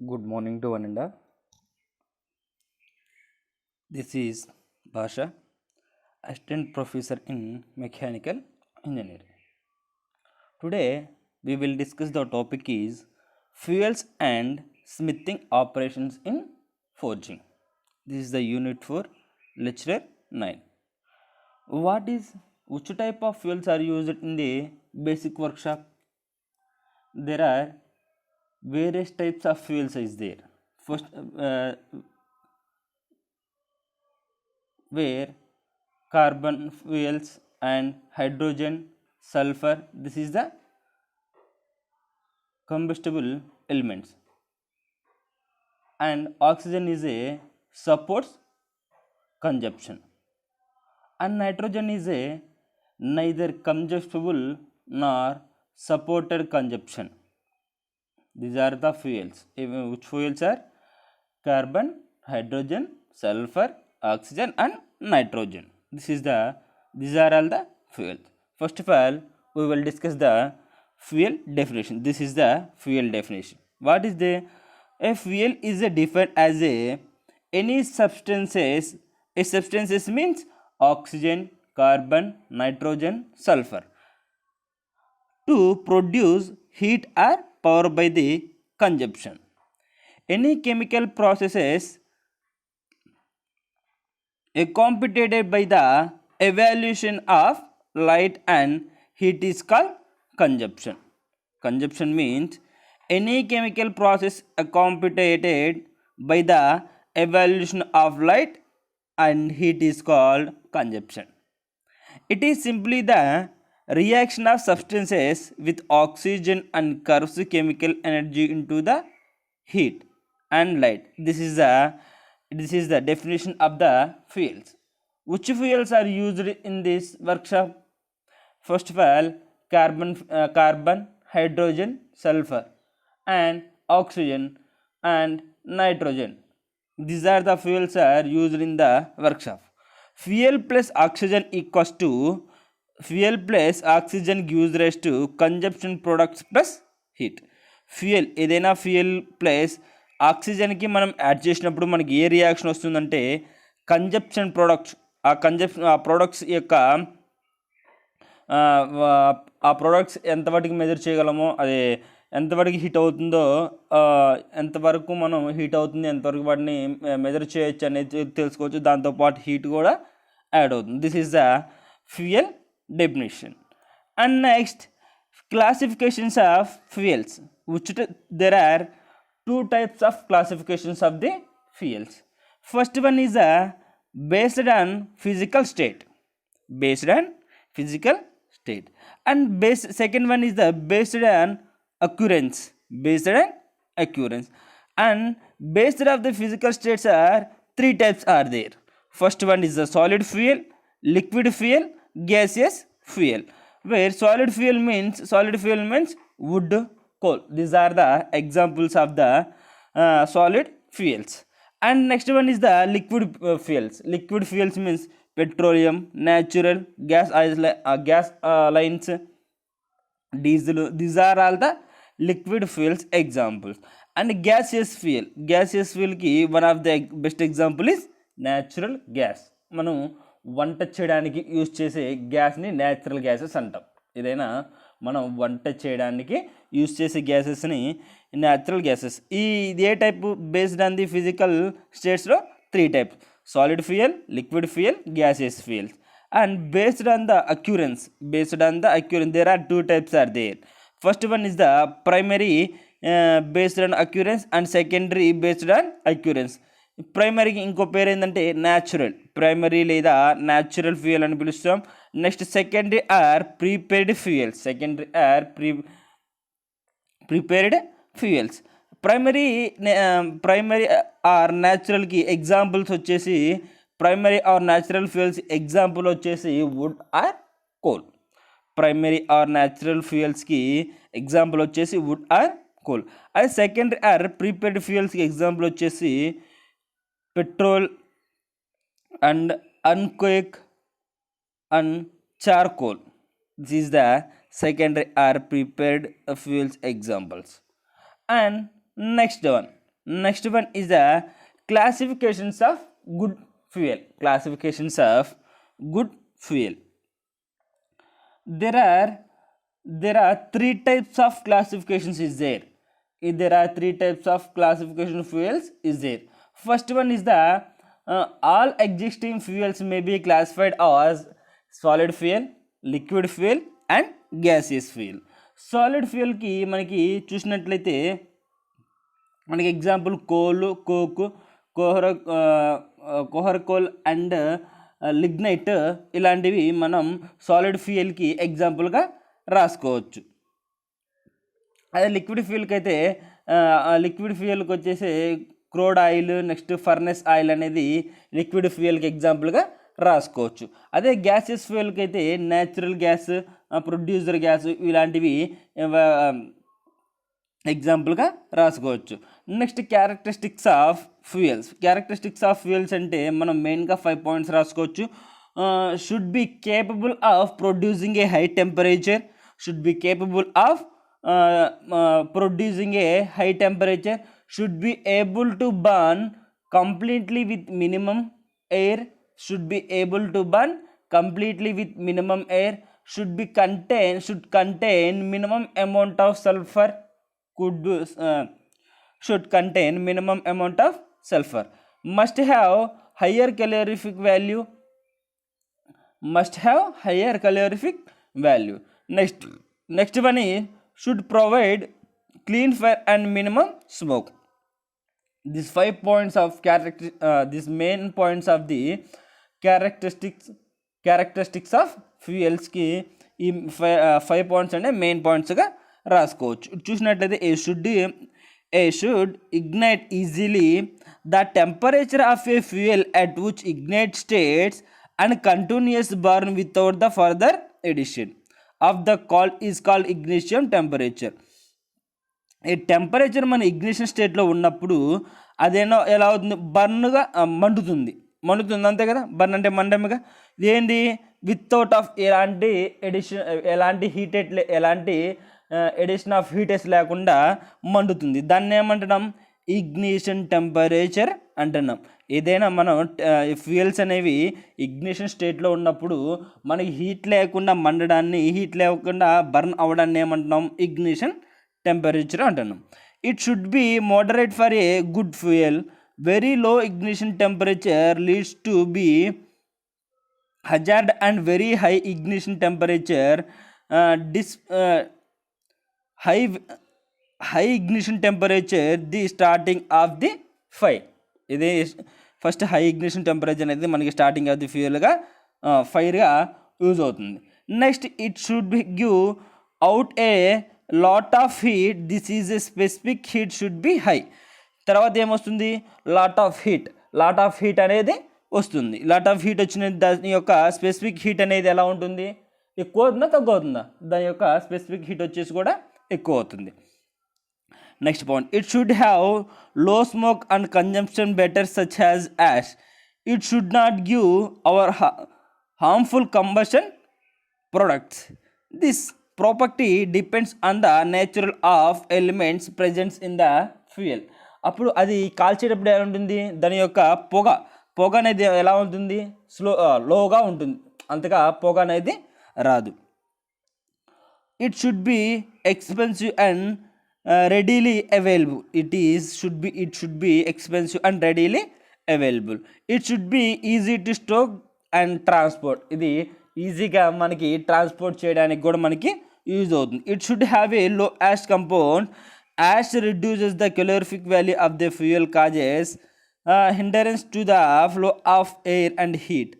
Good morning to one and all. This is Bhasha, Assistant Professor in Mechanical Engineering. Today we will discuss the topic is fuels and smithing operations in forging. This is the unit for lecture 9. Which type of fuels are used in the basic workshop? There are various types of fuels is there. First, where carbon fuels and hydrogen, sulfur, this is the combustible elements, and oxygen is a supports consumption, and nitrogen is a neither combustible nor supported consumption. These are the fuels. Which fuels are carbon, hydrogen, sulfur, oxygen and nitrogen. These are all the fuels. First of all, we will discuss the fuel definition. This is the fuel definition. What is the a fuel is defined as any substances. A substances means oxygen, carbon, nitrogen, sulfur to produce heat or power by the consumption. Any chemical processes accompanied by the evaluation of light and heat is called consumption. Consumption means any chemical process accompanied by the evaluation of light and heat is called consumption. It is simply the reaction of substances with oxygen and converts chemical energy into the heat and light. This is the definition of the fuels. Which fuels are used in this workshop? First of all, carbon, hydrogen, sulfur, and oxygen and nitrogen. These are the fuels are used in the workshop. Fuel plus oxygen equals to fuel plus oxygen gives rise to consumption products plus heat. Fuel ఏదైనా fuel plus ఆక్సిజన్కి మనం add చేసినప్పుడు మనకి ఏ reaction వస్తుందంటే కంజప్షన్ products ఆ products యొక్క ఆ products ఎంతవరకు measure చేయగలమో అది ఎంతవరకు హీట్ అవుతుందో ఎంతవరకు మనం హీట్ అవుతుంది ఎంతవరకు వాటిని మెజర్ చేయొచ్చు అనేది తెలుసుకోవచ్చు. దాంతోపాటు హీట్ కూడా యాడ్ అవుతుంది. This is the fuel definition. And next, classifications of fuels, which there are two types of classifications of the fuels. First one is based on physical state, and second one is the based on occurrence, and based of the physical states are three types are there. First one is the solid fuel, liquid fuel, gaseous fuel. Where solid fuel means wood, coal. These are the examples of the solid fuels. And next one is the liquid fuels. Liquid fuels means petroleum, natural gas, lines, diesel. These are all the liquid fuels examples. And gaseous fuel ki one of the best example is natural gas. మనం వంట చేయడానికి use చేసే గ్యాస్ని natural gases అంటాం. ఏదైనా మనం వంట చేయడానికి యూజ్ చేసే గ్యాసెస్ని న్యాచురల్ గ్యాసెస్. ఇది ఏ type? Based on the physical స్టేట్స్లో three types: solid fuel, liquid fuel, gases fuels. And based on the occurrence there are two types are there. First one is the primary based on occurrence and secondary based on occurrence. ప్రైమరీకి ఇంకో పేరు ఏంటంటే primary లేదా natural fuel అని పిలుస్తాం. Next secondary or prepared fuels. Primary or న్యాచురల్కి examples వచ్చేసి primary or natural fuels example వచ్చేసి wood or coal. Primary or natural ఫ్యూయల్స్కి ఎగ్జాంపుల్ వచ్చేసి వుడ్ ఆర్ కోల్. అదే సెకండరీ ఆర్ ప్రిపేర్డ్ ఫ్యూయల్స్కి ఎగ్జాంపుల్ వచ్చేసి petrol and uncoke and charcoal. This is the secondary or prepared fuels examples. And next one, Next one is the classifications of good fuel. Classifications of good fuel. There are three types of classifications is there. There are three types of classification of fuels is there. First one is the all existing fuels may be classified as solid fuel, liquid fuel and gaseous fuel. Solid ఫ్యూయల్కి మనకి చూసినట్లయితే మనకి example coal, coke, కోహర్ coal and lignite ఇలాంటివి మనం solid ఫ్యూయల్కి ఎగ్జాంపుల్గా రాసుకోవచ్చు. అదే లిక్విడ్ ఫ్యూయల్కి అయితే లిక్విడ్ ఫ్యూయల్కి వచ్చేసి crude oil, next furnace oil అనేది లిక్విడ్ ఫ్యూయల్కి ఎగ్జాంపుల్గా రాసుకోవచ్చు. అదే గ్యాసెస్ ఫ్యూయల్కి అయితే న్యాచురల్ గ్యాస్, ప్రొడ్యూసర్ గ్యాస్ ఇలాంటివి ఎగ్జాంపుల్గా రాసుకోవచ్చు. Next characteristics of fuels. Characteristics of fuels అంటే మనం మెయిన్గా 5 పాయింట్స్ రాసుకోవచ్చు. Should be capable of producing A high temperature, should be capable of producing a high temperature, should be able to burn completely with minimum air, should be able to burn completely with minimum air, should contain minimum amount of sulfur, should contain minimum amount of sulfur, must have higher calorific value, must have higher calorific value. Next one is should provide clean fire and minimum smoke. These 5 points of these main points of the characteristics of fuels కి ఈ 5 points అంటే main పాయింట్స్గా రాసుకోవచ్చు. చూసినట్లయితే a should ignite easily the temperature of a fuel at which ignite states and continues burn without the further addition of the is called ignition temperature. ఈ temperature మన ignition స్టేట్లో ఉన్నప్పుడు అదేనో ఎలా అవుతుంది, బర్న్గా మండుతుంది అంతే కదా. బర్న్ అంటే మండమిగా. ఇదేంటి వితౌట్ ఆఫ్ ఎలాంటి ఎడిషన్ ఆఫ్ హీటెస్ లేకుండా మండుతుంది. దాన్ని ఏమంటున్నాం, ఇగ్నిషన్ టెంపరేచర్ అంటున్నాం. ఏదైనా మనం ఫ్యూయల్స్ అనేవి ఇగ్నిషన్ స్టేట్లో ఉన్నప్పుడు మనకి హీట్ లేకుండా మండడాన్ని, హీట్ లేకుండా బర్న్ అవ్వడాన్ని ఏమంటున్నాం, ఇగ్నిషన్ టెంపరేచర్ అంటున్నాం. It should be moderate for a good fuel. Very low ignition temperature leads to be hazard and very high ignition temperature high ignition temperature the starting of the fire. ఇది first high ignition temperature అనేది మనకి starting of the ఫ్యూయల్గా ఫైర్గా use అవుతుంది. Next it should be give out a lot of heat. This is a specific heat should be high. తర్వాత ఏమొస్తుంది, lot of heat అనేది వస్తుంది. Lot of heat వచ్చిన దాని యొక్క స్పెసిఫిక్ హీట్ అనేది ఎలా ఉంటుంది, ఎక్కువ అవుతుందా తక్కువ అవుతుందా, దాని యొక్క స్పెసిఫిక్ హీట్ వచ్చేసి కూడా ఎక్కువ అవుతుంది. Next point, it should have low smoke and consumption better such as ash. It should not give our harmful combustion products. This property depends on the nature of elements present in the fuel. అప్పుడు అది కాల్చేటప్పుడు ఎలా ఉంటుంది, దాని యొక్క పొగ అనేది ఎలా ఉంటుంది, లోగా ఉంటుంది, అంతగా పొగ అనేది రాదు. It should be expensive and readily available. It should be expensive and readily available. It should be easy to store and transport. ఇది ఈజీగా మనకి ట్రాన్స్పోర్ట్ చేయడానికి కూడా మనకి యూజ్ అవుతుంది. It should have a low ash compound. Ash reduces the calorific value of the fuel, causes hindrance to the flow of air and heat,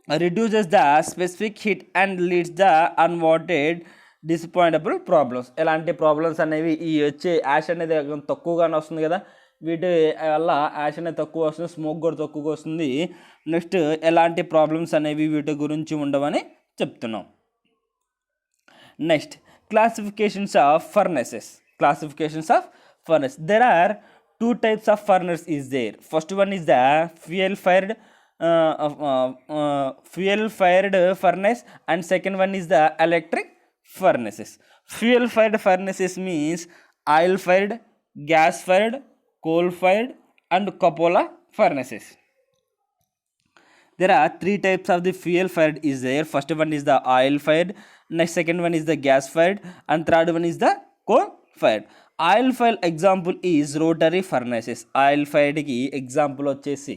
reduces the specific heat and leads the unwanted disappointable problems. ఎలాంటి problems అనేవి ఈ వచ్చే ash అనేది తక్కువగానే వస్తుంది కదా, వీటి వల్ల యాష్ అనేది తక్కువ వస్తుంది, స్మోక్ కూడా తక్కువగా వస్తుంది. నెక్స్ట్ ఎలాంటి ప్రాబ్లమ్స్ అనేవి వీటి గురించి ఉండవని చెప్తున్నాం. Next classifications of furnaces. There are 2 types of furnace is there. First one is the fuel fired furnace and second one is the electric furnaces. Fuel fired furnaces means oil fired, gas fired, coal fired, and cupola furnaces. There are three types of the fuel fired is there. First one is the oil fired, next second one is the gas fired, and third one is the coal fired. Oil fired example is rotary furnaces. Oil fired ki example వచ్చేసి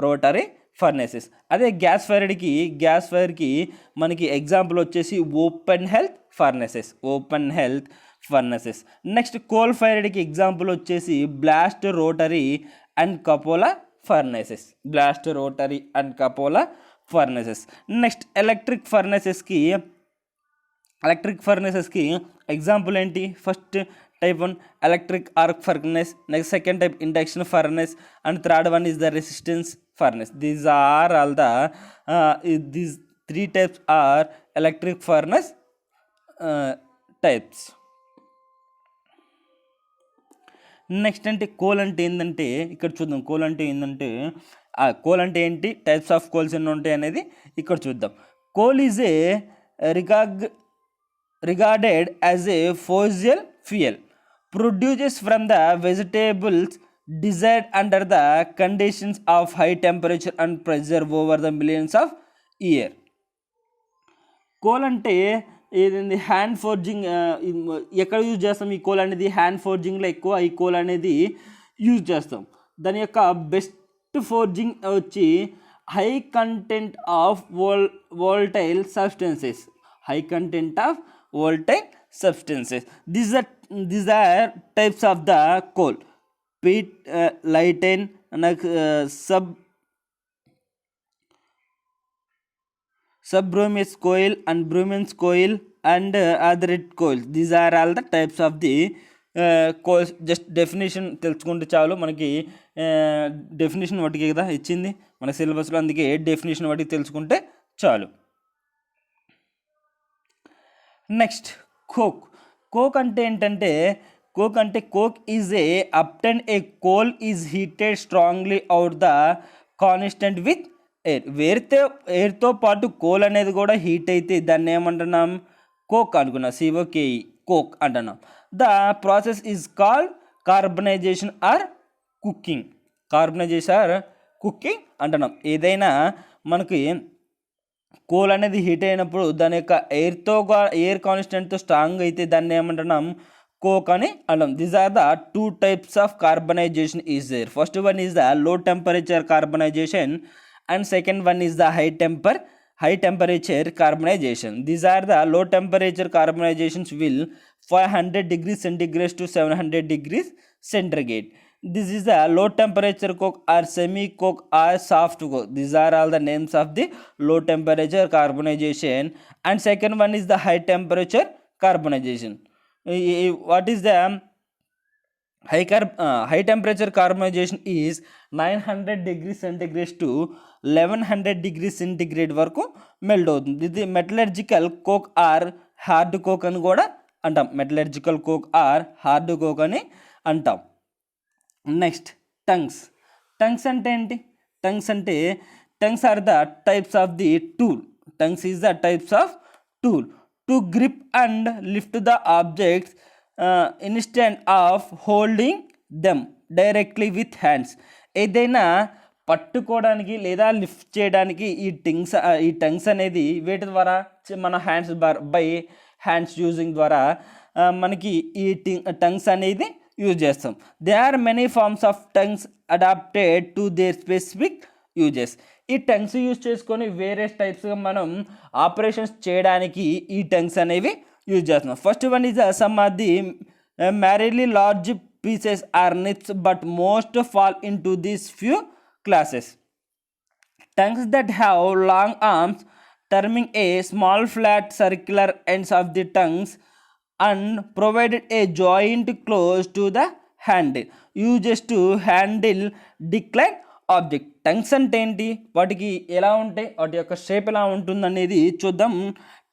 rotary furnaces. అదే gas fired కి మనకి example వచ్చేసి open hearth furnaces. Next coal fired కి example వచ్చేసి blast rotary and cupola furnaces. Next electric ఫర్నెసెస్కి example ఏంటి? First type 1 electric arc furnace, next second type induction furnace, and third one is the resistance furnace. These are all the these three types are electric furnace types. Next అంటే coal అంటే ఏంటంటే ఇక్కడ చూద్దాం. Coal అంటే ఏంటి, types of కోల్స్ ఎన్ని ఉంటాయి అనేది ఇక్కడ చూద్దాం. Coal is a regarded as a fossil fuel produced from the vegetables desired under the conditions of high temperature and pressure over the millions of years. Coal అంటే ఏదండి హ్యాండ్ ఫోర్జింగ్. ఎక్కడ use చేస్తాం ఈ కోల్ అనేది? Hand ఫోర్జింగ్లో ఎక్కువ ఈ coal అనేది use చేస్తాం. దాని యొక్క బెస్ట్ ఫోర్జింగ్ వచ్చి high content of volatile substances. These are types of the coal: peat, lighten, subbromious coal and bromance coal and otherite coal. These are all the types of the coals. Just definition తెలుసుకుంటే చాలు. మనకి definition వాటికి కదా ఇచ్చింది మన సిలబస్లో, అందుకే definition వాటికి తెలుసుకుంటే చాలు. నెక్స్ట్ కోక్ అంటే ఏంటంటే coke is a often a coal is heated strongly out the constant with ఎయిర్తో పాటు కోల్ అనేది కూడా హీట్ అయితే దాన్ని ఏమంటున్నాం? కోక్ అనుకున్నాం. COKE కోక్ అంటున్నాం. The process is called carbonization or cooking అంటున్నాం. ఏదైనా మనకి కోల్ అనేది హీట్ అయినప్పుడు దాని యొక్క ఎయిర్ కాన్స్టెంట్తో స్ట్రాంగ్ అయితే దాన్ని ఏమంటున్నాం? కోక్ అని అంటాం. These are the two types of carbonization is there. First one is the low temperature carbonization and second one is the high temperature carbonization. These are the low temperature carbonizations will 500 degrees centigrade to 700 degrees centigrade. This is the low temperature coke or semi coke or soft coke. These are all the names of the low temperature carbonization. And second one is the high temperature carbonization. What is the high temperature carbonization is 900 degrees centigrade to 1100 degrees centigrade వరకు melt అవుతుంది. ఇది metallurgical coke or hard coke అని కూడా అంటాం. Next tongs అంటే ఏంటి? Tongs are the types of the tool. Tongs is the types of tool to grip and lift the objects instead of holding them directly with hands. ఏదైనా పట్టుకోవడానికి లేదా lift చేయడానికి ఈ టంగ్స్ అనేది వేటి ద్వారా మన బై హ్యాండ్స్ యూజింగ్ ద్వారా మనకి ఈ టంగ్స్ అనేది యూజ్ చేస్తాం. They are many forms of tongs adapted to their specific uses. ఈ టంగ్స్ యూజ్ చేసుకొని వేరే టైప్స్గా మనం ఆపరేషన్స్ చేయడానికి ఈ టంగ్స్ అనేవి యూజ్ చేస్తున్నాం. First one is some of the merely large pieces are nips, but most fall into these few classes. Tongues that have long arms terming a small flat circular ends of the tongues and provided a joint close to the handle used to handle declined object. Tongues అంటే ఏంటి, వాటికి ఎలా ఉంటాయి, వాటి యొక్క shape ఎలా ఉంటుంది అనేది చూద్దాం.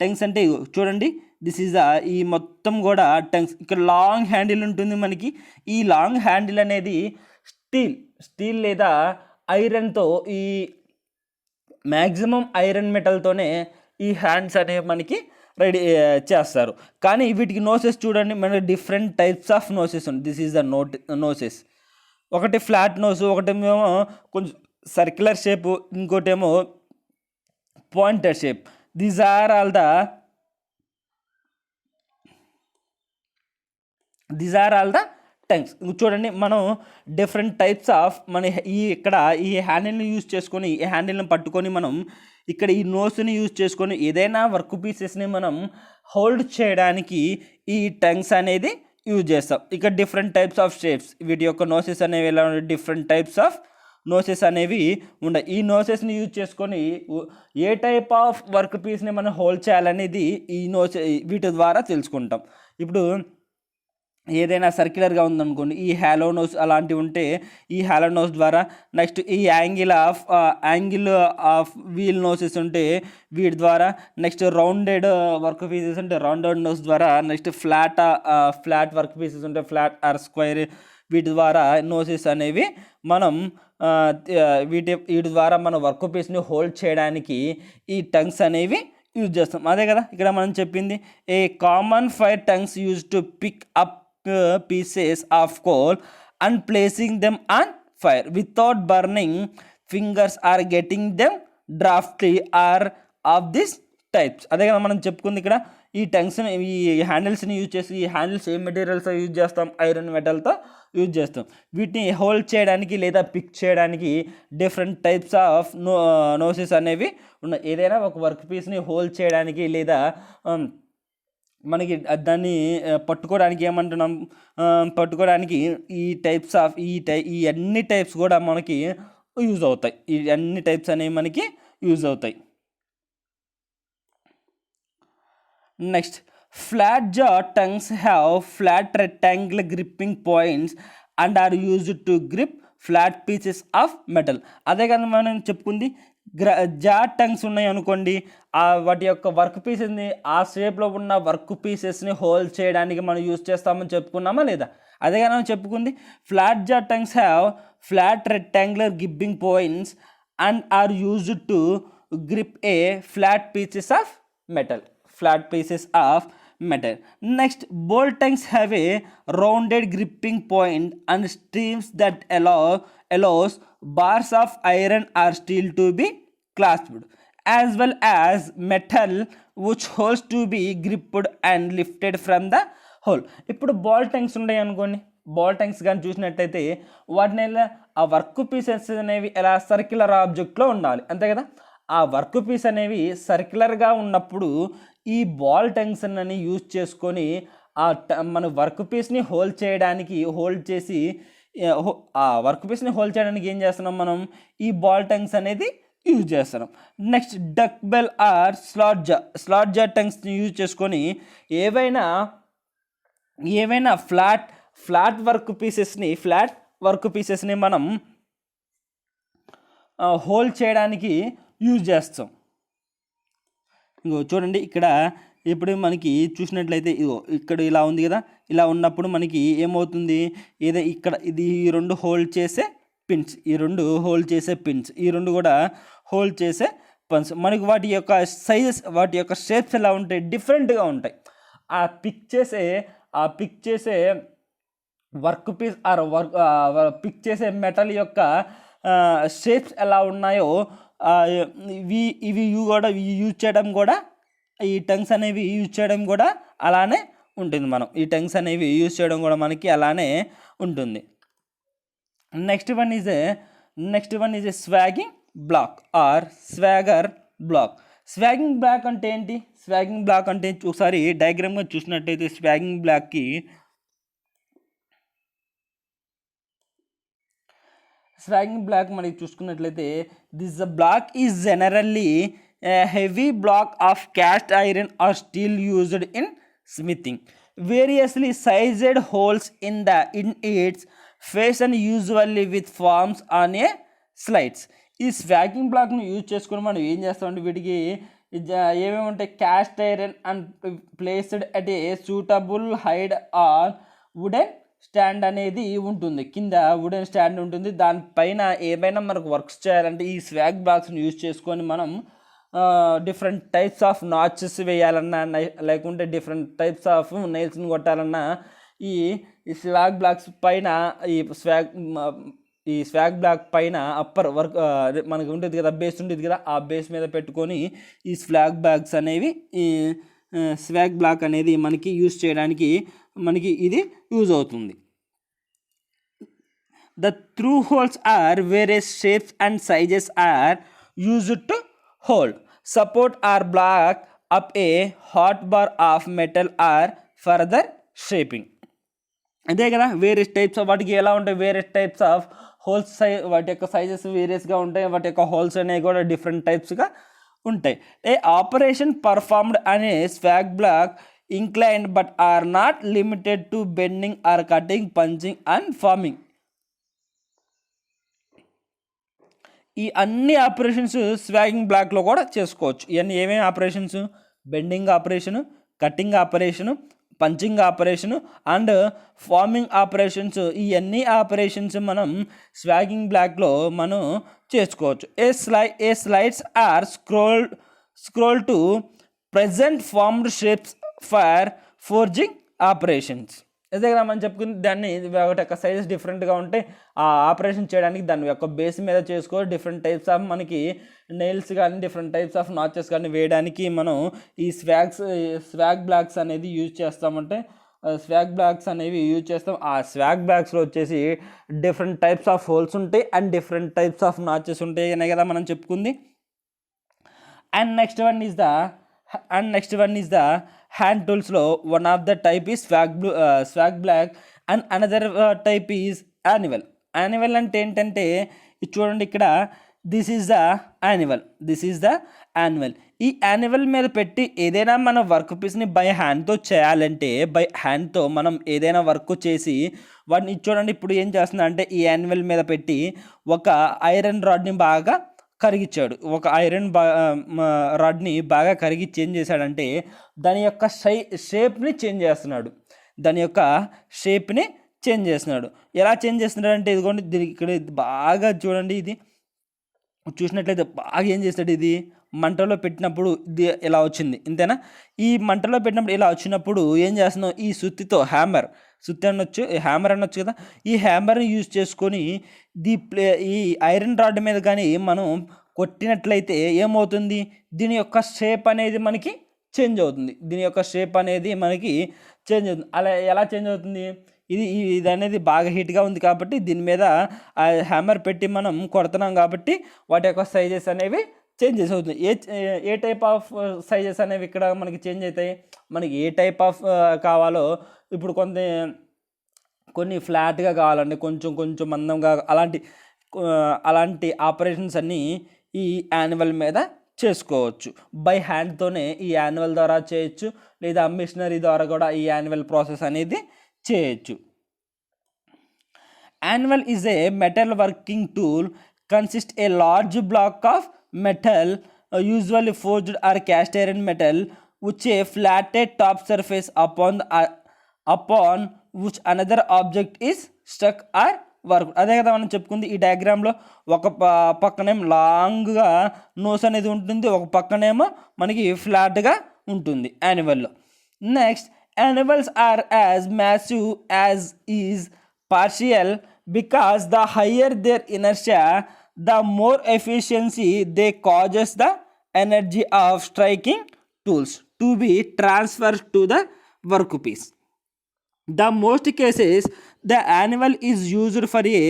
టంగ్స్ అంటే చూడండి, దిస్ ఈజ్ ఈ మొత్తం కూడా టంగ్స్. ఇక్కడ లాంగ్ హ్యాండిల్ ఉంటుంది మనకి. ఈ లాంగ్ హ్యాండిల్ అనేది స్టీల్ లేదా ఐరన్తో, ఈ మ్యాక్సిమం ఐరన్ మెటల్తోనే ఈ హ్యాండ్స్ అనేవి మనకి రెడీ చేస్తారు. కానీ వీటికి నోసెస్ చూడండి, మనకి డిఫరెంట్ టైప్స్ ఆఫ్ నోసెస్ ఉంది. This is the noses. ఒకటి ఫ్లాట్ నోస్, ఒకటేమో కొంచెం సర్క్యులర్ షేపు, ఇంకోటేమో pointed shape. These are all the tongs. చూడండి, మనం డిఫరెంట్ టైప్స్ ఆఫ్ ఇక్కడ ఈ హ్యాండిల్ని యూజ్ చేసుకొని, ఈ హ్యాండిల్ని పట్టుకొని మనం ఇక్కడ ఈ నోస్ని యూజ్ చేసుకొని ఏదైనా వర్క్ పీసెస్ని మనం హోల్డ్ చేయడానికి ఈ టంగ్స్ అనేది యూజ్ చేస్తాం. ఇక్కడ డిఫరెంట్ టైప్స్ ఆఫ్ షేప్స్, వీటి యొక్క నోసెస్ అనేవి ఎలా ఉంటాయి, డిఫరెంట్ టైప్స్ ఆఫ్ నోసెస్ అనేవి ఉన్నాయి. ఈ నోసెస్ని యూజ్ చేసుకొని ఏ టైప్ ఆఫ్ వర్క్ పీస్ని మనం హోల్డ్ చేయాలనేది ఈ వీటి ద్వారా తెలుసుకుంటాం. ఇప్పుడు ఏదైనా సర్క్యులర్గా ఉందనుకోండి, ఈ హాలో నోస్ అలాంటివి ఉంటే ఈ హాలో నోస్ ద్వారా, నెక్స్ట్ ఈ యాంగిల్ ఆఫ్ వీల్ నోసెస్ ఉంటే వీటి ద్వారా, నెక్స్ట్ రౌండెడ్ వర్క్ పీసెస్ ఉంటే రౌండెడ్ నోస్ ద్వారా, నెక్స్ట్ ఫ్లాట్ వర్క్ పీసెస్ ఉంటే ఫ్లాట్ ఆర్ స్క్వేర్, వీటి ద్వారా నోసెస్ అనేవి మనం వీటి ద్వారా మన వర్క్ పీస్ని హోల్డ్ చేయడానికి ఈ టంగ్స్ అనేవి యూజ్ చేస్తాం. అదే కదా ఇక్కడ మనం చెప్పింది, a common 5 tongs use to pick up pieces of coal and placing them on fire without burning fingers or getting them drafty or of these types. అదే కదా మనం చెప్పుకుంది ఇక్కడ, ఈ టంగ్స్ని ఈ హ్యాండిల్స్ని యూజ్ చేసి, ఈ హ్యాండిల్స్ ఏ మెటీరియల్స్ యూజ్ చేస్తాం, ఐరన్ మెటల్తో యూజ్ చేస్తాం. వీటిని హోల్డ్ చేయడానికి లేదా పిక్ చేయడానికి డిఫరెంట్ టైప్స్ ఆఫ్ నోసెస్ అనేవి ఉన్నాయి. ఏదైనా ఒక వర్క్ పీస్ని హోల్డ్ చేయడానికి లేదా మనకి దాన్ని పట్టుకోవడానికి ఏమంటున్నాం, పట్టుకోవడానికి ఈ టైప్స్ ఆఫ్ ఈ అన్ని టైప్స్ కూడా మనకి యూజ్ అవుతాయి. ఈ అన్ని టైప్స్ అనేవి మనకి యూజ్ అవుతాయి. Next, flat jaw tongs have flat rectangular gripping points and are used to grip flat pieces of metal. అదే కదా మనం చెప్పుకుంది, జా టంగ్స్ ఉన్నాయి అనుకోండి, వాటి యొక్క వర్క్ పీసెస్ని, ఆ షేప్లో ఉన్న వర్క్ పీసెస్ని హోల్డ్ చేయడానికి మనం యూజ్ చేస్తామని చెప్పుకున్నామా లేదా? అదే కదా మనం చెప్పుకుంది, flat jaw tongs have flat rectangular gripping points and are used to grip a flat pieces of metal. Next, bolt tongues have a rounded gripping point and streams that allows bars of iron or steel to be clasped, as well as metal which holds to be gripped and lifted from the hole. ఇప్పుడు ball tongues ఉన్నాయి అనుకోండి, ball tongues కానీ చూసినట్టయితే వాటిని ఆ work pieces అనేవి ఎలా circular ఆబ్జెక్ట్లో ఉండాలి, అంతే కదా. ఆ వర్క్ పీస్ అనేవి సర్క్యులర్గా ఉన్నప్పుడు ఈ బాల్ టంగ్స్ అని యూజ్ చేసుకొని మన వర్క్ పీస్ని హోల్డ్ చేసి ఆ వర్క్ పీస్ని హోల్డ్ చేయడానికి ఏం చేస్తున్నాం మనం, ఈ బాల్ టంగ్స్ అనేది యూజ్ చేస్తున్నాం. Next, duck bell or slot jaw టంగ్స్ని యూజ్ చేసుకొని ఏవైనా ఫ్లాట్ వర్క్ పీసెస్ని మనం హోల్డ్ చేయడానికి యూజ్ చేస్తాం. ఇంకో చూడండి, ఇక్కడ ఇప్పుడు మనకి చూసినట్లయితే ఇక్కడ ఇలా ఉంది కదా, ఇలా ఉన్నప్పుడు మనకి ఏమవుతుంది, ఇక్కడ ఇది ఈ రెండు హోల్డ్ చేసే పిన్స్, ఈ రెండు కూడా హోల్డ్ చేసే పిన్స్. మనకి వాటి యొక్క సైజెస్, వాటి యొక్క షేప్స్ ఎలా ఉంటాయి, డిఫరెంట్గా ఉంటాయి. ఆ పిక్ చేసే వర్క్ పీస్ ఆర్ పిక్ చేసే మెటల్ యొక్క షేప్స్ ఎలా ఉన్నాయో ఇవి యూజ్ చేయడం కూడా, ఈ టంగ్స్ అనేవి యూజ్ చేయడం కూడా అలానే ఉంటుంది. ఈ టంగ్స్ అనేవి యూజ్ చేయడం కూడా మనకి అలానే ఉంటుంది. Next one is a swaging block or swager block. Swaging block అంటే ఏంటి? స్వాగింగ్ బ్లాక్ అంటే ఒకసారి డయాగ్రామ్గా చూసినట్టయితే స్వాగింగ్ బ్లాక్కి మనకి చూసుకున్నట్లయితే this block is generally heavy block of cast iron or steel used in smithing. Variously sized holes in its face and usually with forms on a slides. ఈ స్వాగింగ్ బ్లాక్ను యూజ్ చేసుకుని మనం ఏం చేస్తామంటే వీటికి ఏమేమి ఉంటాయి, cast iron and placed at a suitable hide on wooden stand అనేది ఉంటుంది. కింద వుడెన్ స్టాండ్ ఉంటుంది, దానిపైన ఏమైనా మనకు వర్క్స్ చేయాలంటే ఈ స్వాగ్ బ్లాక్స్ని యూజ్ చేసుకొని మనం డిఫరెంట్ టైప్స్ ఆఫ్ నాచెస్ వేయాలన్నా లేకుంటే డిఫరెంట్ టైప్స్ ఆఫ్ నెయిల్స్ని కొట్టాలన్నా ఈ స్వాగ్ బ్లాక్స్ పైన ఈ స్వాగ్ బ్లాక్ పైన అప్పర్ వర్క్ మనకు ఉంటుంది కదా, బేస్ ఉంటుంది కదా, ఆ బేస్ మీద పెట్టుకొని ఈ స్వాగ్ బ్లాక్స్ అనేవి ఈ స్వాగ్ బ్లాక్ అనేది మనకి యూజ్ చేయడానికి మనకి ఇది యూజ్ అవుతుంది. The through holes are various shapes and sizes are used to hold, support or block up a hot bar of metal or further shaping. అంతే కదా, వేరియస్ టైప్స్ ఆఫ్ వాటికి ఎలా ఉంటాయి, వేరియస్ టైప్స్ ఆఫ్ హోల్స్ వాటి యొక్క sizes వేరియస్గా ఉంటాయి, వాటి యొక్క హోల్స్ అనేవి కూడా డిఫరెంట్ టైప్స్గా ఉంటాయి. ఏ ఆపరేషన్ పర్ఫార్మ్డ్ అనే swage block inclined but are not limited to bending or cutting, punching and forming. ఈ అన్ని ఆపరేషన్స్ స్వాగింగ్ బ్లాక్లో కూడా చేసుకోవచ్చు. ఇవన్నీ ఏమేమి operations, bending operation, cutting operation, punching operation and forming operations, ఈ అన్ని ఆపరేషన్స్ మనం స్వాగింగ్ బ్లాక్లో మనం చేసుకోవచ్చు. A slides are scroll to present formed shapes for forging operations. అదే కదా మనం చెప్పుకుని దాన్ని వాటి యొక్క సైజెస్ డిఫరెంట్గా ఉంటాయి, ఆ ఆపరేషన్ చేయడానికి దాని యొక్క బేస్ మీద చేసుకో డిఫరెంట్ టైప్స్ ఆఫ్ మనకి నెయిల్స్ కానీ డిఫరెంట్ టైప్స్ ఆఫ్ నాచెస్ కానీ వేయడానికి మనం ఈ స్వాగ్ బ్లాక్స్ అనేది యూజ్ చేస్తామంటే స్వాగ్ బ్లాక్స్ అనేవి యూజ్ చేస్తాం. ఆ స్వాగ్ బ్లాక్స్లో వచ్చేసి డిఫరెంట్ టైప్స్ ఆఫ్ హోల్స్ ఉంటాయి and different types of notches ఉంటాయి అనే కదా మనం చెప్పుకుంది. And next one is the hand టూల్స్లో one of the type is swage block and another type is anvil. Anvil అంటే ఏంటంటే ఇది చూడండి ఇక్కడ, దిస్ ఈజ్ ద యాన్యువల్. ఈ యాన్యువల్ మీద పెట్టి ఏదైనా మన వర్క్ పీస్ని బై హ్యాండ్తో చేయాలంటే బై హ్యాండ్తో మనం ఏదైనా వర్క్ చేసి వాటిని చూడండి ఇప్పుడు ఏం చేస్తున్నా అంటే ఈ యాన్యువల్ మీద పెట్టి ఒక ఐరన్ రాడ్ని బాగా కరిగించాడు, ఒక ఐరన్ రాడ్ని బాగా కరిగించి ఏం చేశాడంటే దాని యొక్క షేప్ని చేంజ్ చేస్తున్నాడు. ఎలా చేంజ్ చేస్తున్నాడు అంటే ఇదిగోండి ఇక్కడ బాగా చూడండి, ఇది చూసినట్లయితే బాగా ఏం చేస్తాడు, ఇది మంటలో పెట్టినప్పుడు ఇది ఇలా వచ్చింది ఇంతేనా. ఈ మంటలో పెట్టినప్పుడు ఇలా వచ్చినప్పుడు ఏం చేస్తున్నాం, ఈ సుత్తితో హ్యామర్ అనొచ్చు కదా, ఈ హ్యామర్ని యూజ్ చేసుకొని ఈ ఐరన్ రాడ్ మీద కానీ మనం కొట్టినట్లయితే ఏమవుతుంది, దీని యొక్క షేప్ అనేది మనకి చేంజ్ అవుతుంది. అలా ఎలా చేంజ్ అవుతుంది, ఇది అనేది బాగా హీట్గా ఉంది కాబట్టి దీని మీద హ్యామర్ పెట్టి మనం కొడుతున్నాం కాబట్టి వాటి యొక్క సైజెస్ అనేవి చేంజెస్ అవుతుంది. ఏ టైప్ ఆఫ్ సైజెస్ అనేవి ఇక్కడ మనకి చేంజ్ అవుతాయి, మనకి ఏ టైప్ ఆఫ్ కావాలో ఇప్పుడు కొన్ని ఫ్లాట్గా కావాలండి, కొంచెం మందంగా, అలాంటి ఆపరేషన్స్ అన్నీ ఈ యాన్యువల్ మీద చేసుకోవచ్చు. బై హ్యాండ్తోనే ఈ యాన్యువల్ ద్వారా చేయొచ్చు, లేదా మిషనరీ ద్వారా కూడా ఈ యాన్యువల్ ప్రాసెస్ అనేది చేయొచ్చు. Anvil is a metal working tool, consist a large block of metal usually forged or cast iron metal which a flatted top surface upon which another object is stuck or work. అదే కదా మనం చెప్పుకుంది ఈ డయాగ్రామ్లో, ఒక పక్కనేమో లాంగ్గా nose అనేది ఉంటుంది, ఒక పక్కనేమో మనకి ఫ్లాట్గా ఉంటుంది యాన్యువల్లో. Next, anvils are as massive as is partial because the higher there inertia the more efficiency they causes the energy of striking tools to be transferred to the workpiece. The most cases the anvil is used for a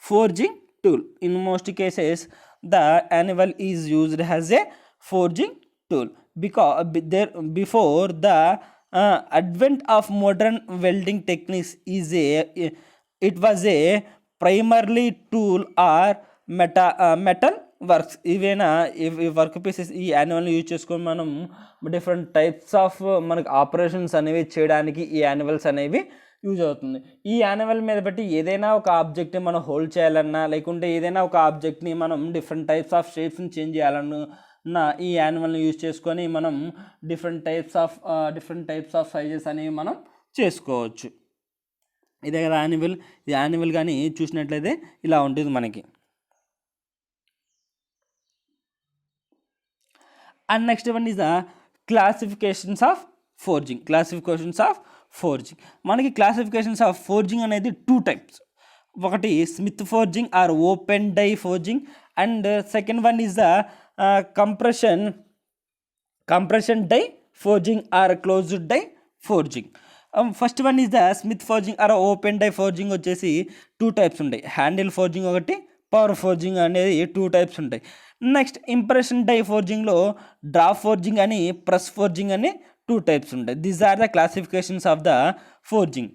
forging tool. In most cases the anvil is used as a forging tool because before the advent of modern welding techniques it was a primarily tool or metal works. ఇవేనా ఈ work pieces ఈ యాన్యువల్ని use చేసుకొని మనం different types of మనకి operations అనేవి చేయడానికి ఈ యాన్యువల్స్ అనేవి యూజ్ అవుతుంది. ఈ యాన్యువల్ మీద బట్టి ఏదైనా ఒక ఆబ్జెక్ట్ని మనం హోల్డ్ చేయాలన్నా లేకుంటే ఏదైనా ఒక ఆబ్జెక్ట్ని మనం డిఫరెంట్ టైప్స్ ఆఫ్ షేప్స్ని చేంజ్ చేయాలన్నా ఈ యాన్యువల్ని యూజ్ చేసుకొని మనం డిఫరెంట్ టైప్స్ ఆఫ్ సైజెస్ అనేవి మనం చేసుకోవచ్చు. ఇదే కదా యాన్యువల్. ఈ యాన్యువల్ కానీ చూసినట్లయితే ఇలా ఉంటుంది మనకి. And next one is the classifications of forging. మనకి క్లాసిఫికేషన్స్ ఆఫ్ ఫోర్జింగ్ అనేది 2 types. ఒకటి smith forging or open die forging, and second one is the compression die forging or closed die forging. First one is the smith forging or open die forging వచ్చేసి 2 types ఉంటాయి. Handle forging ఒకటి, power forging అనేది 2 types ఉంటాయి. Next impression die ఫోర్జింగ్లో draft forging అని, press forging అని 2 types ఉంటాయి. These are the classifications of the forging.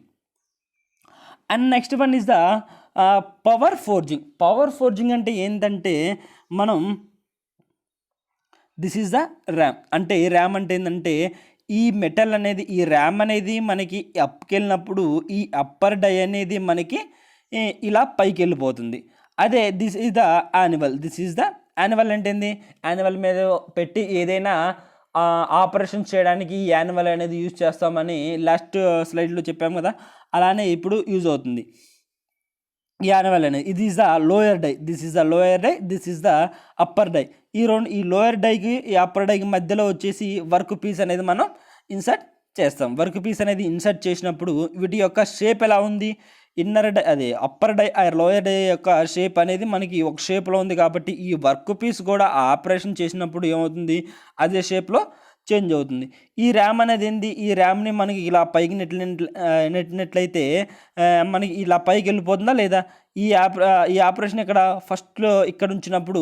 And next one is the power forging అంటే ఏంటంటే మనం దిస్ ఈజ్ ద ర్యామ్ అంటే ఏంటంటే ఈ మెటల్ అనేది, ఈ ర్యామ్ అనేది మనకి అప్కి వెళ్ళినప్పుడు ఈ అప్పర్ డై అనేది మనకి ఇలా పైకి వెళ్ళిపోతుంది. అదే దిస్ ఈజ్ ద యాన్యువల్ అంటే ఏంది, యాన్యువల్ మీద పెట్టి ఏదైనా ఆపరేషన్స్ చేయడానికి ఈ యాన్యువల్ అనేది యూజ్ చేస్తామని లాస్ట్ స్లైడ్లో చెప్పాము కదా, అలానే ఇప్పుడు యూజ్ అవుతుంది ఈ యాన్యువల్ అనేది. ఇది is the lower die, this is the upper die. ఈ లోయర్ డైకి ఈ అప్పర్ డైకి మధ్యలో వచ్చేసి వర్క్ పీస్ అనేది మనం ఇన్సర్ట్ చేస్తాం. వర్క్ పీస్ అనేది ఇన్సర్ట్ చేసినప్పుడు వీటి యొక్క షేప్ ఎలా ఉంది, ఇన్నర్ డై అదే అప్పర్ డై లోయర్ డై యొక్క షేప్ అనేది మనకి ఒక షేప్లో ఉంది కాబట్టి ఈ వర్క్ పీస్ కూడా ఆపరేషన్ చేసినప్పుడు ఏమవుతుంది, అదే షేప్లో చేంజ్ అవుతుంది. ఈ ర్యామ్ అనేది ఏంది, ఈ ర్యామ్ని మనకి ఇలా పైకి నెట్టినట్లయితే మనకి ఇలా పైకి వెళ్ళిపోతుందా లేదా, ఈ ఆపరేషన్ ఇక్కడ ఫస్ట్లో ఇక్కడ ఉంచినప్పుడు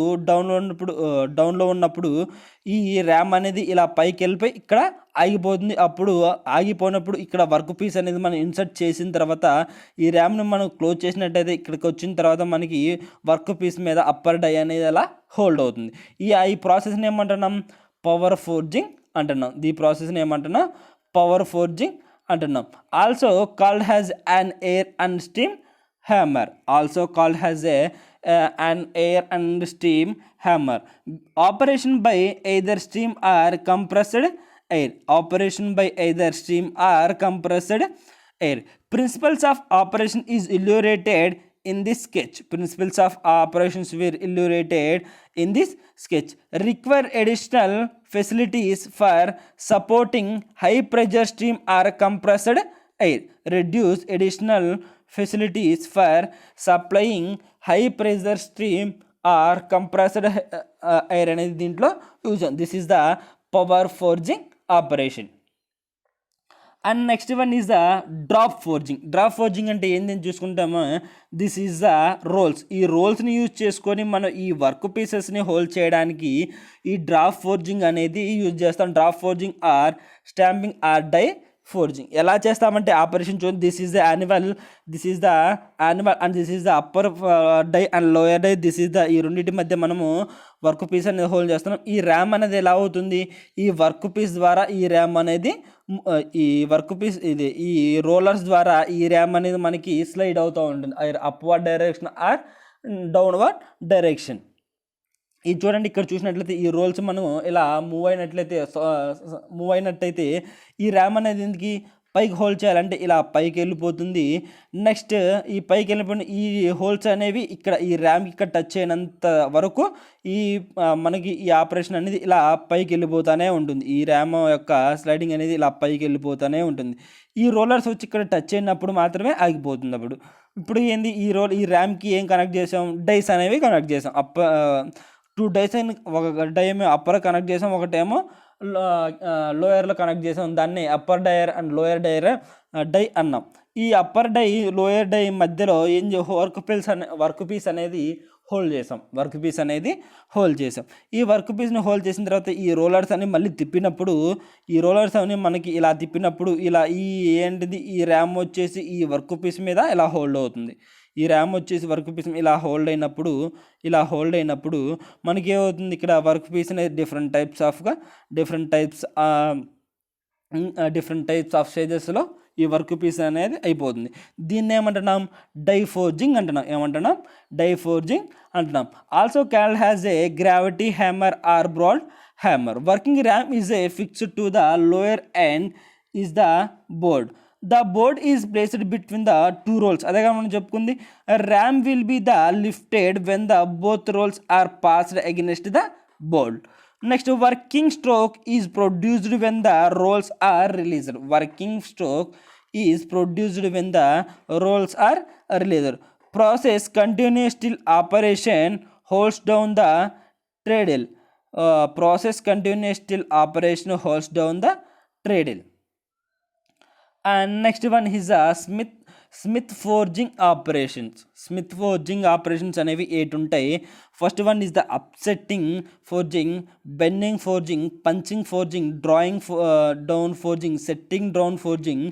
డౌన్లో ఉన్నప్పుడు ఈ ర్యామ్ అనేది ఇలా పైకి వెళ్ళిపోయి ఇక్కడ ఆగిపోతుంది. అప్పుడు ఆగిపోయినప్పుడు ఇక్కడ వర్క్ పీస్ అనేది మనం ఇన్సర్ట్ చేసిన తర్వాత ఈ ర్యామ్ని మనం క్లోజ్ చేసినట్టయితే ఇక్కడికి వచ్చిన తర్వాత మనకి వర్క్ పీస్ మీద అప్పర్ డై అనేది అలా హోల్డ్ అవుతుంది. ఈ ప్రాసెస్ని ఏమంటున్నాం, పవర్ ఫోర్జింగ్ అంటున్నాం. ఈ ప్రాసెస్ని ఏమంటున్నాం, పవర్ ఫోర్జింగ్ అంటున్నాం. Also called has an air and steam hammer. An air and steam hammer. Operation by either steam or compressed air. Principles of operation is illustrated in this sketch. Require additional facilities for supporting high pressure steam or compressed air. Reduce additional facilities for supplying high pressure steam or compressed air అనేది దీంట్లో use. This is the power forging operation. And next one is the drop forging అంటే ఏంటని చూసుకుంటామో, this is the roles. ఈ రోల్స్ని use చేసుకొని మనం ఈ work పీసెస్ని hold చేయడానికి ఈ డ్రాప్ ఫోర్జింగ్ అనేది యూజ్ చేస్తాం. Drop forging or stamping or die forging. ఎలా చేస్తామంటే ఆపరేషన్ చూడండి, this is the anvil and this is the upper die and lower die. ఈ రెండింటి మధ్య మనము వర్క్ పీస్ అనేది హోల్డ్ చేస్తున్నాం. ఈ ర్యామ్ అనేది ఎలా అవుతుంది, ఈ వర్క్ పీస్ ద్వారా ఈ ర్యామ్ అనేది ఈ రోలర్స్ ద్వారా ఈ ర్యామ్ అనేది మనకి స్లైడ్ అవుతూ ఉంటుంది, upward direction are downward direction. ఇది చూడండి, ఇక్కడ చూసినట్లయితే ఈ రోల్స్ మనం ఇలా మూవ్ అయినట్టయితే ఈ ర్యామ్ అనేది ఎందుకు పైకి హోల్డ్ చేయాలంటే ఇలా పైకి వెళ్ళిపోతుంది. నెక్స్ట్ ఈ పైకి వెళ్ళిపోయిన ఈ హోల్స్ అనేవి ఇక్కడ ఈ ర్యామ్ ఇక్కడ టచ్ అయినంత వరకు మనకి ఈ ఆపరేషన్ అనేది ఇలా పైకి వెళ్ళిపోతూనే ఉంటుంది. ఈ ర్యామ్ యొక్క స్లైడింగ్ అనేది ఇలా పైకి వెళ్ళిపోతూనే ఉంటుంది. ఈ రోలర్స్ వచ్చి ఇక్కడ టచ్ అయినప్పుడు మాత్రమే ఆగిపోతుంది. ఇప్పుడు ఏంది, ఈ ర్యామ్కి ఏం కనెక్ట్ చేసాం, డైస్ అనేవి కనెక్ట్ చేసాం. 2 డైస్ అయిన ఒక డై ఏమో అప్పర్ కనెక్ట్ చేసాం, ఒకటేమో లోయర్లో కనెక్ట్ చేసాం. దాన్ని అప్పర్ డైర్ అండ్ లోయర్ డై అన్నాం. ఈ అప్పర్ డై లోయర్ డై మధ్యలో ఏం వర్క్ పీస్ అనేది హోల్డ్ చేసాం. ఈ వర్క్ పీస్ని హోల్డ్ చేసిన తర్వాత ఈ రోలర్స్ అని మళ్ళీ తిప్పినప్పుడు మనకి ఇలా తిప్పినప్పుడు ఇలా ఈ ర్యామ్ వచ్చేసి ఈ వర్క్ పీస్ మీద ఇలా హోల్డ్ అవుతుంది. ఈ ర్యామ్ వచ్చేసి వర్క్ పీస్ ఇలా హోల్డ్ అయినప్పుడు మనకి ఏమవుతుంది, ఇక్కడ వర్క్ పీస్ అనేది డిఫరెంట్ టైప్స్ ఆఫ్ స్టేజెస్లో ఈ వర్క్ పీస్ అనేది అయిపోతుంది. దీన్ని ఏమంటున్నాం, డై ఫోర్జింగ్ అంటున్నాం. Also called as a gravity hammer or board hammer. Working ram is a fixed to the lower end is the board. The board is placed between the 2 rolls. అదేగా మనం చెప్పుకుంది, ram will be the lifted when the both rolls are passed against the board. Next, working stroke is produced when the rolls are released. Working stroke is produced when the rolls are released. Process continuous till operation holds down the treadle. Process continuous till operation holds down the treadle. And next one is a Smith forging operations అనేవి 8 ఉంటాయి. First one is the upsetting forging, bending forging, punching forging, drawing down forging, setting down forging,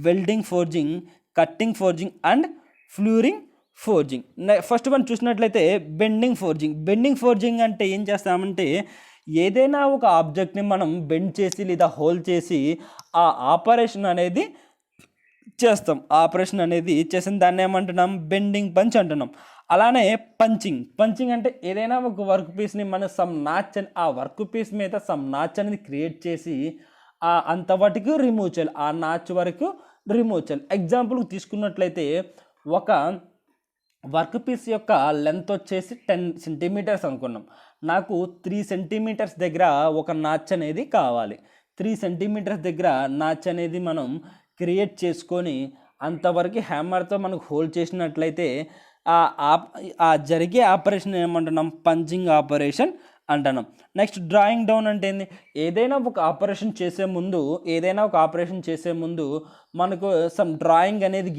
welding forging, cutting forging and fullering forging. First one చూసినట్లయితే bending forging అంటే ఏం చేస్తామంటే ఏదైనా ఒక ఆబ్జెక్ట్ని మనం bend చేసి లేదా హోల్ చేసి ఆ ఆపరేషన్ అనేది చేసిన దాన్ని ఏమంటున్నాం, బెండింగ్ పంచ్ అంటున్నాం. అలానే పంచింగ్ అంటే ఏదైనా ఒక వర్క్ పీస్ని మనం ఆ వర్క్ పీస్ మీద సమ్ నాచ్ అనేది క్రియేట్ చేసి అంతవరకు రిమూవ్ చేయాలి, ఆ నాచ్ వరకు రిమూవ్ చేయాలి. ఎగ్జాంపుల్కి తీసుకున్నట్లయితే ఒక వర్క్ పీస్ యొక్క లెంత్ వచ్చేసి 10 సెంటీమీటర్స్ అనుకున్నాం. నాకు 3 సెంటీమీటర్స్ దగ్గర ఒక నాచ్ అనేది కావాలి. 3 సెంటీమీటర్స్ దగ్గర నాచ్ అనేది మనం క్రియేట్ చేసుకొని అంతవరకు హ్యామర్తో మనకు హోల్డ్ చేసినట్లయితే ఆ జరిగే ఆపరేషన్ ఏమంటున్నాం, పంచింగ్ ఆపరేషన్ అంటున్నాం. నెక్స్ట్ డ్రాయింగ్ డౌన్ అంటే ఏంది, ఏదైనా ఒక ఆపరేషన్ చేసే ముందు మనకు సమ్ డ్రాయింగ్ అనేది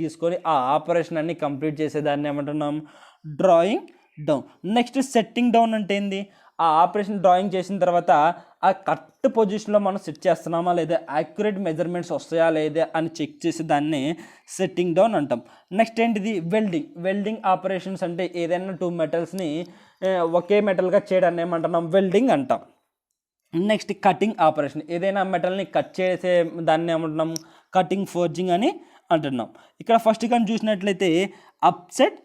గీసుకొని ఆ ఆపరేషన్ అన్ని కంప్లీట్ చేసేదాన్ని ఏమంటున్నాం, drawing down. Next setting down అంటే ఏంది, ఆ ఆపరేషన్ డ్రాయింగ్ చేసిన తర్వాత ఆ కరెక్ట్ పొజిషన్లో మనం సెట్ చేస్తున్నామా లేదా, యాక్యురేట్ మెజర్మెంట్స్ వస్తాయా లేదా అని చెక్ చేసి దాన్ని సెట్టింగ్ డౌన్ అంటాం. నెక్స్ట్ ఏంటిది, వెల్డింగ్ ఆపరేషన్స్ అంటే ఏదైనా 2 మెటల్స్ని ఒకే మెటల్గా చేయడాన్ని ఏమంటున్నాం, వెల్డింగ్ అంటాం. నెక్స్ట్ కటింగ్ ఆపరేషన్, ఏదైనా మెటల్ని కట్ చేసే దాన్ని ఏమంటున్నాం, కటింగ్ ఫోర్జింగ్ అని అంటున్నాం. ఇక్కడ ఫస్ట్ కానీ చూసినట్లయితే అప్సెట్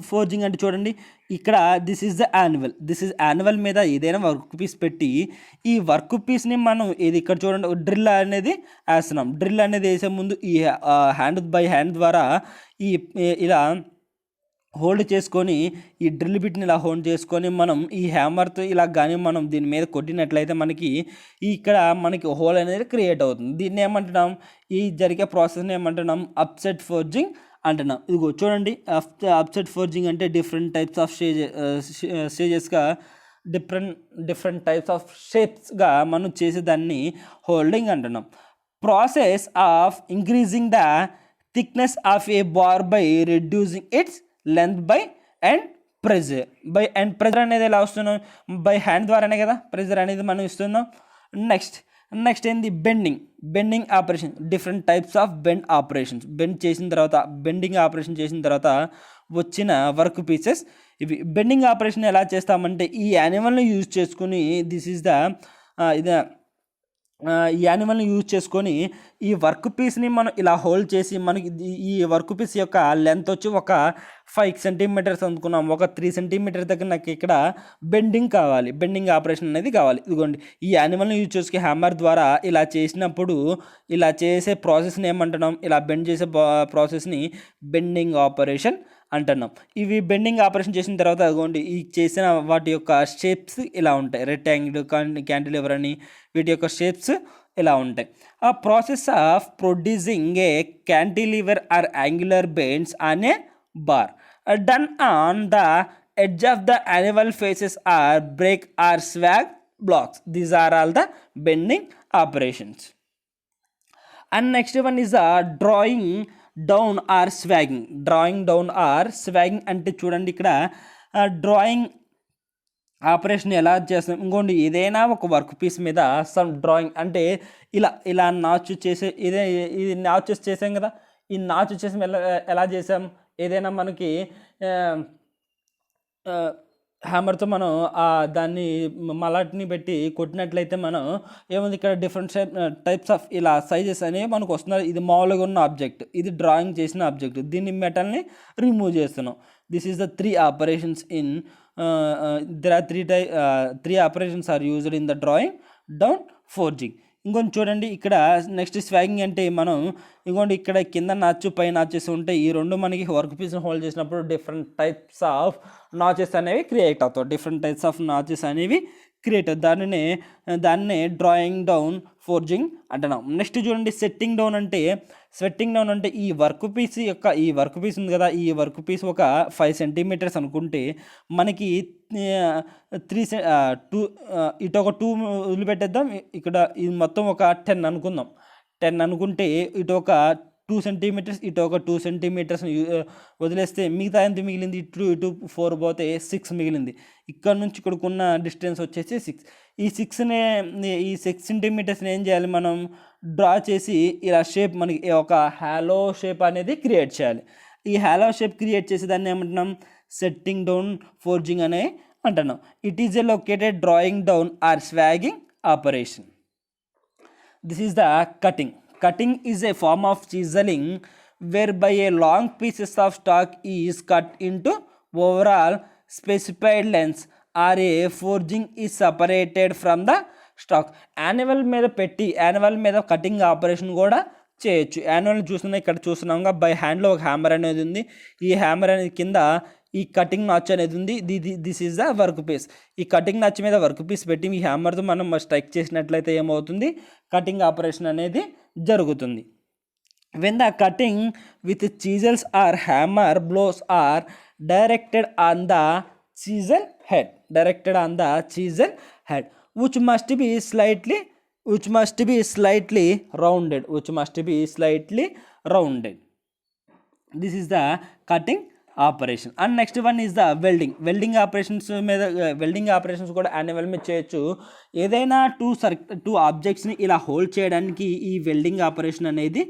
ఫోర్జింగ్ అంటే చూడండి, ఇక్కడ దిస్ ఈజ్ యాన్యువల్ మీద ఏదైనా వర్క్ పీస్ పెట్టి ఈ వర్క్ పీస్ని మనం ఇక్కడ చూడండి డ్రిల్ అనేది వేస్తున్నాం. డ్రిల్ అనేది వేసే ముందు ఈ హ్యాండ్ ద్వారా ఇలా హోల్డ్ చేసుకొని ఈ డ్రిల్ బిట్ని ఇలా హోల్డ్ చేసుకొని మనం ఈ హ్యామర్తో ఇలా కానీ మనం దీని మీద కొట్టినట్లయితే ఇక్కడ మనకి హోల్ అనేది క్రియేట్ అవుతుంది. దీన్ని ఏమంటున్నాం, ఈ జరిగే ప్రాసెస్ని ఏమంటున్నాం, అప్సెట్ ఫోర్జింగ్ అంటున్నాం. ఇదిగో చూడండి, అప్సెట్ ఫోర్జింగ్ అంటే డిఫరెంట్ టైప్స్ ఆఫ్ స్టేజెస్గా డిఫరెంట్ టైప్స్ ఆఫ్ షేప్స్గా మనం చేసేదాన్ని హోల్డింగ్ అంటున్నాం. Process of increasing the thickness of a bar by reducing its length by and pressure అనేది ఎలా వస్తున్నాం, బై హ్యాండ్ ద్వారానే కదా ప్రెజర్ అనేది మనం ఇస్తున్నాం. నెక్స్ట్ ఏంది, bending operation, different types of bending operation చేసిన తర్వాత వచ్చిన వర్క్ పీసెస్ ఇవి. బెండింగ్ ఆపరేషన్ ఎలా చేస్తామంటే ఈ యానిమల్ని యూజ్ చేసుకుని ఈ యానిమల్ని యూజ్ చేసుకొని ఈ వర్క్ పీస్ని మనం ఇలా హోల్డ్ చేసి మనకి ఈ వర్క్ పీస్ యొక్క లెంత్ వచ్చి ఒక 5 సెంటీమీటర్స్ అనుకున్నాం. ఒక 3 సెంటీమీటర్ దగ్గర నాకు ఇక్కడ బెండింగ్ ఆపరేషన్ అనేది కావాలి. ఇదిగోండి, ఈ యానిమల్ని యూజ్ చేసుకుని హ్యామర్ ద్వారా ఇలా చేసినప్పుడు ఇలా చేసే ప్రాసెస్ని ఏమంటున్నాం, ఇలా బెండ్ చేసే ప్రాసెస్ని బెండింగ్ ఆపరేషన్ అంటున్నాం. ఇవి బెండింగ్ ఆపరేషన్ చేసిన తర్వాత అదిగోండి ఈ చేసిన వాటి యొక్క షేప్స్ ఇలా ఉంటాయి, రెక్టాంగిల్, క్యాంటిలివర్ అని వీటి యొక్క షేప్స్ ఇలా ఉంటాయి. ఆ process of producing a cantilever or angular bends on a bar done on the edge of the animal faces or break or swag blocks. These are all the bending operations. And next one is drawing down or swagging. అంటే చూడండి ఇక్కడ drawing operation ఎలా చేస్తాం, ఇంకోండి ఏదైనా ఒక work piece మీద some drawing అంటే ఇలా నాచు చేసే ఇది నాచు చేసాం కదా, ఈ నాచు చేసి ఎలా చేసాం, ఏదైనా మనకి హ్యామర్తో మనం దాన్ని మలాట్ని పెట్టి కొట్టినట్లయితే మనం ఏముంది ఇక్కడ డిఫరెంట్ టైప్స్ ఆఫ్ ఇలా సైజెస్ అనేవి మనకు వస్తున్నారు. ఇది మామూలుగా ఉన్న ఆబ్జెక్ట్, ఇది డ్రాయింగ్ చేసిన ఆబ్జెక్ట్, దీన్ని మెటల్ని రిమూవ్ చేస్తున్నాం. This is the 3 operations in there are 3 operations are used in the drawing down forging. ఇంకొంచెం చూడండి ఇక్కడ నెక్స్ట్ స్వాగింగ్ అంటే మనం ఇంకోటి ఇక్కడ కింద నాచు పై నాచెస్ ఉంటాయి. ఈ రెండు మనకి వర్క్ పీస్ని హోల్డ్ చేసినప్పుడు డిఫరెంట్ టైప్స్ ఆఫ్ నాచెస్ అనేవి క్రియేట్ అవుతాయి. డిఫరెంట్ టైప్స్ ఆఫ్ నాచెస్ అనేవి క్రియేట్ అవుతాయి. దాన్నే డ్రాయింగ్ డౌన్ ఫోర్జింగ్ అంటున్నాం. నెక్స్ట్ చూడండి సెట్టింగ్ డౌన్ అంటే ఈ వర్క్ పీస్ ఉంది కదా, ఈ వర్క్ పీస్ ఒక 5 సెంటీమీటర్స్ అనుకుంటే మనకి 2 ఇటు ఒక 2 వదిలిపెట్టేద్దాం. ఇక్కడ ఇది మొత్తం ఒక 10 అనుకుందాం. 10 అనుకుంటే ఇటు ఒక 2 సెంటీమీటర్స్, ఇటు ఒక 2 సెంటీమీటర్స్ వదిలేస్తే మిగతా ఎంత మిగిలింది? ఇటు 4 పోతే 6 మిగిలింది. ఇక్కడ నుంచి ఇక్కడికున్న డిస్టెన్స్ వచ్చేసి 6. ఈ 6 సెంటీమీటర్స్ని ఏం చేయాలి? మనం డ్రా చేసి ఇలా షేప్ మనకి ఒక హాలో షేప్ అనేది క్రియేట్ చేయాలి. ఈ హాలో షేప్ క్రియేట్ చేసి దాన్ని ఏమంటున్నాం? సెట్టింగ్ డౌన్ ఫోర్జింగ్ అనే అంటున్నాం. It is a located drawing down or swaging operation. This is the cutting. Cutting is a form of chiseling whereby a long pieces of stock is cut into overall specified lengths or a forging is separated from the stock. Annual మీద cutting operation కూడా చేయొచ్చు. Annual ఇక్కడ చూస్తున్నాం by హ్యాండ్లో ఒక hammer అనేది ఉంది. ఈ హ్యామర్ అనేది కింద ఈ కటింగ్ నాచ్ అనేది ఉంది. This is the work piece. ఈ కటింగ్ నాచ్ మీద వర్క్ పీస్ పెట్టి ఈ హ్యామర్తో మనం స్ట్రైక్ చేసినట్లయితే ఏమవుతుంది? కటింగ్ ఆపరేషన్ అనేది జరుగుతుంది. When the cutting with chisels or hammer blows are directed on the chisel head which must be slightly rounded. This is the cutting operation. And next one is the welding operations కూడా anvil మీద చేయొచ్చు. ఏదైనా two ఆబ్జెక్ట్స్ని ఇలా hold చేయడానికి ఈ welding operation అనేది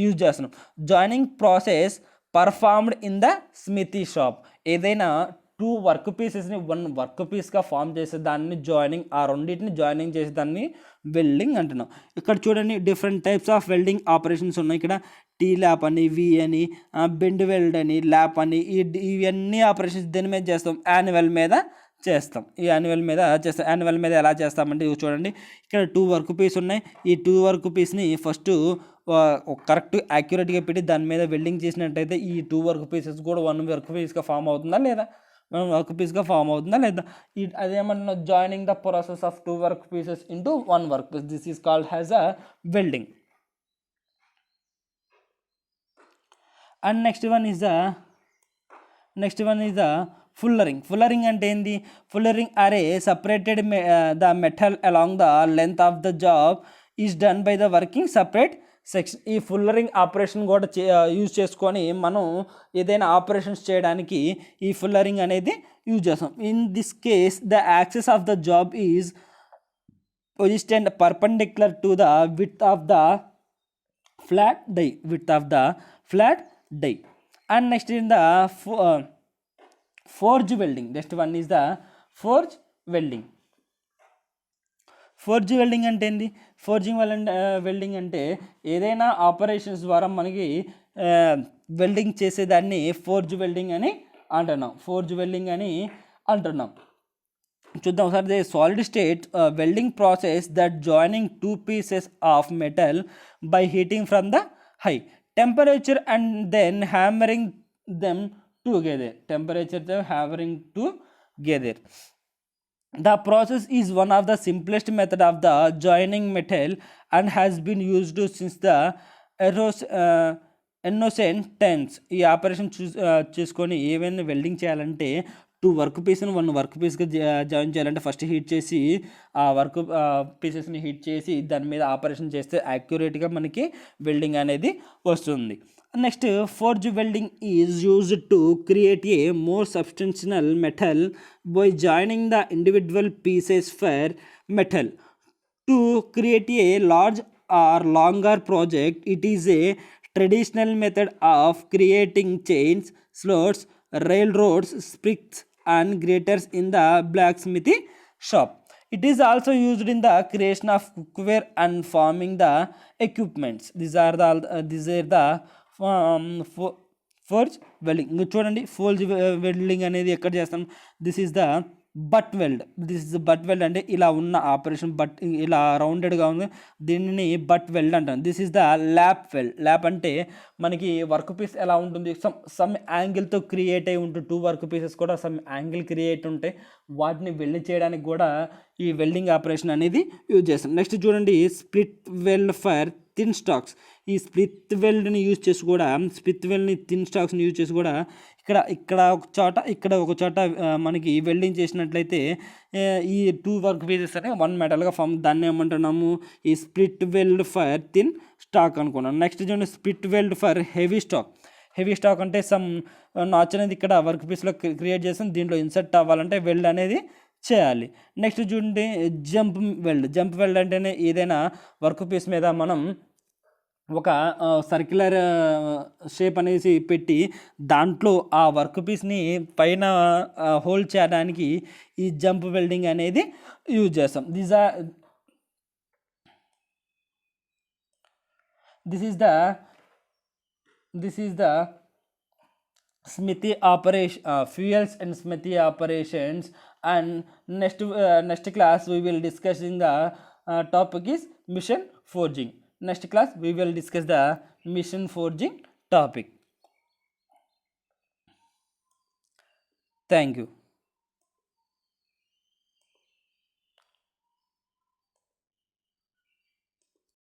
use చేస్తున్నాం. Joining process performed in the smithy shop. ఏదైనా 2 వర్క్ పీసెస్ని 1 వర్క్ పీస్గా ఫామ్ చేసే దాన్ని ఆ రెండింటిని జాయినింగ్ చేసే దాన్ని వెల్డింగ్ అంటున్నాం. ఇక్కడ చూడండి different types of welding operations ఉన్నాయి. ఇక్కడ టీ ల్యాప్ అని, వి అని, బెండ్ వెల్డ్ అని, ల్యాప్ అని, ఇవన్నీ ఆపరేషన్స్ దేని మీద చేస్తాం? యాన్యువల్ మీద చేస్తాం. యాన్యువల్ మీద ఎలా చేస్తామంటే చూడండి ఇక్కడ 2 వర్క్ పీస్ ఉన్నాయి. ఈ 2 వర్క్ పీస్ని ఫస్ట్ కరెక్ట్ యాక్యురేట్గా పెట్టి దాని మీద వెల్డింగ్ చేసినట్టయితే ఈ 2 వర్క్ పీసెస్ కూడా 1 వర్క్ పీస్గా ఫామ్ అవుతుందా లేదా? అదేమన్నా joining the process of 2 work pieces into 1 work piece. This is called as a welding. And next one is the fullering అంటే ఏంది? Fullering or a separated the metal along the length of the job is done by the working separate section. ఈ fullering operation కూడా use చేసుకొని మనం ఏదైనా operations చేయడానికి ఈ fullering అనేది యూజ్ చేస్తాం. In this case the axis of the job is positioned perpendicular to the width of the flat die. And next in the forge welding. Next one is the forge welding అంటే ఏంది? Welding అంటే ఏదైనా operations ద్వారా మనకి welding చేసేదాన్ని forge welding అని అంటున్నాం. చూద్దాం ఒకసారి. The solid state welding process that joining 2 pieces of metal by heating from the high temperature and then hammering them together. The process is one of the simplest method of the joining metal and has been used since the ancient times. ఈ operation చేసుకొని ఏమైనా welding చేయాలంటే 2 work పీస్ని 1 work పీస్గా join చేయాలంటే first heat చేసి ఆ work పీసెస్ని heat చేసి దాని మీద ఆపరేషన్ చేస్తే యాక్యురేట్గా మనకి వెల్డింగ్ అనేది వస్తుంది. Next forge welding is used to create a more substantial metal by joining the individual pieces for metal to create a large or longer project. It is a traditional method of creating chains, slots, railroads, spricks and graters in the blacksmithy shop. It is also used in the creation of cookware and forming the equipments. These are the forge welding. చూడండి forge welding అనేది ఎక్కడ చేస్తాం? This is the butt weld. This is butt weld అంటే ఇలా ఉన్న operation, but ఇలా రౌండెడ్గా ఉంది, దీనిని బట్ వెల్డ్ అంటాం. This is the lap weld. Lap అంటే మనకి వర్క్ పీస్ ఎలా ఉంటుంది, సమ్ యాంగిల్తో క్రియేట్ అయి ఉంటుంది. టూ వర్క్ పీసెస్ కూడా సమ్ యాంగిల్ క్రియేట్ ఉంటాయి, వాటిని వెల్డ్ చేయడానికి కూడా ఈ వెల్డింగ్ ఆపరేషన్ అనేది యూజ్ చేస్తాం. నెక్స్ట్ చూడండి, split weld for thin stocks. ఈ స్ప్లిట్ వెల్డ్ని యూజ్ చేసి కూడా, స్ప్లిట్ వెల్డ్ని థిన్ స్టాక్స్ని యూజ్ చేసి కూడా ఇక్కడ ఒక చోట, ఇక్కడ ఒక చోట మనకి వెల్డింగ్ చేసినట్లయితే ఈ టూ వర్క్ పీసెస్ అనే వన్ మెటల్గా ఫామ్. దాన్ని ఏమంటున్నాము, ఈ split weld for thin stock అనుకున్నాం. నెక్స్ట్ చూడండి, split weld for heavy stock. Heavy stock అంటే సమ్ నాచ్ అనేది ఇక్కడ వర్క్ పీస్లో క్రియేట్ చేస్తాం, దీంట్లో ఇన్సర్ట్ అవ్వాలంటే వెల్డ్ అనేది చేయాలి. నెక్స్ట్ చూడండి, జంప్ వెల్డ్. జంప్ వెల్డ్ అంటేనే ఏదైనా వర్క్ పీస్ మీద మనం ఒక సర్క్యులర్ షేప్ అనేసి పెట్టి దాంట్లో ఆ వర్క్ పీస్ని పైన హోల్డ్ చేయడానికి ఈ జంప్ వెల్డింగ్ అనేది యూజ్ చేస్తాం. This is the Smithy operation, fuels and Smithy operations. And next class we will discussing the topic is mission forging. Next class we will discuss the mission forging topic. Thank you.